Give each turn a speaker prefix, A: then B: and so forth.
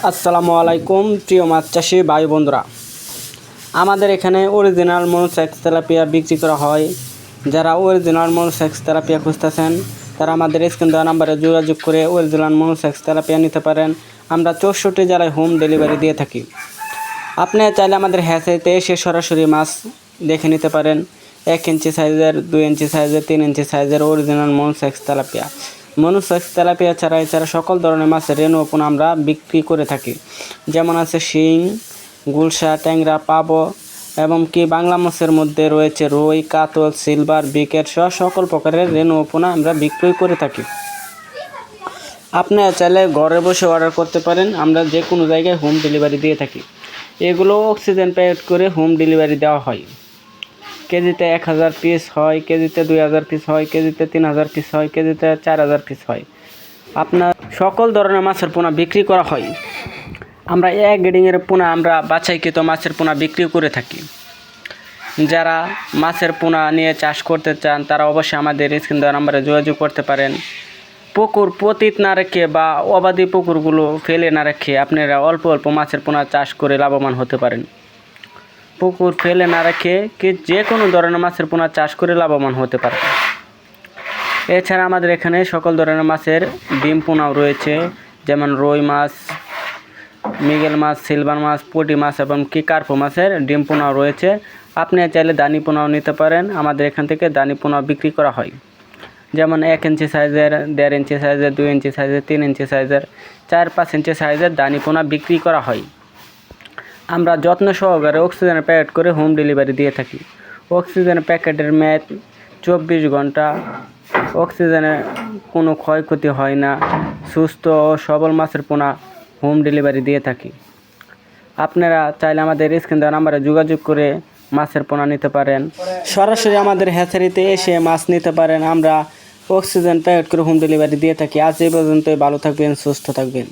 A: আসসালামু আলাইকুম প্রিয় মাছ চাষি ভাই বন্ধুরা, আমাদের এখানে অরিজিনাল মনোসেক্স তেলাপিয়া বিক্রি করা হয়। যারা অরিজিনাল মনোসেক্স তেলাপিয়া খুঁজতেছেন তারা আমাদের স্ক্রিন দেওয়া নাম্বারে যোগাযোগ করে অরিজিনাল মনোসেক্স তেলাপিয়া নিতে পারেন। আমরা 64 জেলায় হোম ডেলিভারি দিয়ে থাকি। আপনি চাইলে আমাদের হ্যাচারিতে এসে সরাসরি মাছ দেখে নিতে পারেন। 1 ইঞ্চি সাইজের, 2 ইঞ্চি সাইজের, 3 ইঞ্চি সাইজের original monosex tilapia. Monosex tilapia এছাড়া সকল ধরনের মাছের রেণু পোনা আমরা বিক্রি করে থাকি। যেমন আছে শিং, গুলশা, ট্যাংরা, পাবো এবং কি বাংলা মাছের মধ্যে রয়েছে রুই, কাতল, সিলভার, বিকেট সহ সকল প্রকারের রেণু পোনা আমরা বিক্রয় করে থাকি। আপনারা চাইলে ঘরে বসে অর্ডার করতে পারেন। আমরা যে কোনো জায়গায় হোম ডেলিভারি দিয়ে থাকি। এগুলো অক্সিজেন প্যাকেট করে হোম ডেলিভারি দেওয়া হয়। কেজিতে 1000 পিস হয়, কেজিতে 2000 পিস হয়, কেজিতে 3000 পিস হয়, কেজিতে 4000 পিস হয়। আপনার সকল ধরনের মাছের পোনা বিক্রি করা হয়। আমরা এক গ্রেডিংয়ের পোনা আমরা বাছাইকৃত মাছের পোনা বিক্রি করে থাকি। যারা মাছের পোনা নিয়ে চাষ করতে চান তারা অবশ্যই আমাদের স্ক্রিন দেওয়া নাম্বারে যোগাযোগ করতে পারেন। পুকুর পতিত না রেখে বা অবাধি পুকুরগুলো ফেলে না রেখে আপনারা অল্প অল্প মাছের পোনা চাষ করে লাভবান হতে পারেন। পুকুর ফেলে না রেখে যে কোনো ধরনের মাছের পোনা চাষ করে লাভবান হতে পারে। এছাড়া আমাদের এখানে সকল ধরনের মাছের ডিম পোনাও রয়েছে, যেমন রুই মাছ, মৃগেল মাছ, সিলভার মাছ, পুঁটি মাছ এবং কি কার্পো মাছের ডিম পোনাও রয়েছে। আপনি চাইলে দানি পোনাও নিতে পারেন। আমাদের এখান থেকে দানি পোনাও বিক্রি করা হয়। যেমন 1 ইঞ্চি সাইজের, 1.5 ইঞ্চি সাইজের, 2 ইঞ্চি সাইজের, 3 ইঞ্চি সাইজের, 4-5 ইঞ্চি সাইজের দানি পোনা বিক্রি করা হয়। আমরা যত্ন সহকারে অক্সিজেনের প্যাকেট করে হোম ডেলিভারি দিয়ে থাকি। অক্সিজেনের প্যাকেটের মেয়াদ 24 ঘন্টা। অক্সিজেনে কোনো ক্ষয়ক্ষতি হয় না। সুস্থ ও সবল মাছের পোনা হোম ডেলিভারি দিয়ে থাকি। আপনারা চাইলে আমাদের স্ক্রিন দেওয়া নাম্বারে যোগাযোগ করে মাছের পোনা নিতে পারেন। সরাসরি আমাদের হ্যাচারিতে এসে মাছ নিতে পারেন। আমরা অক্সিজেন প্যাকেট করে হোম ডেলিভারি দিয়ে থাকি। আজ এই পর্যন্তই। ভালো থাকবেন, সুস্থ থাকবেন।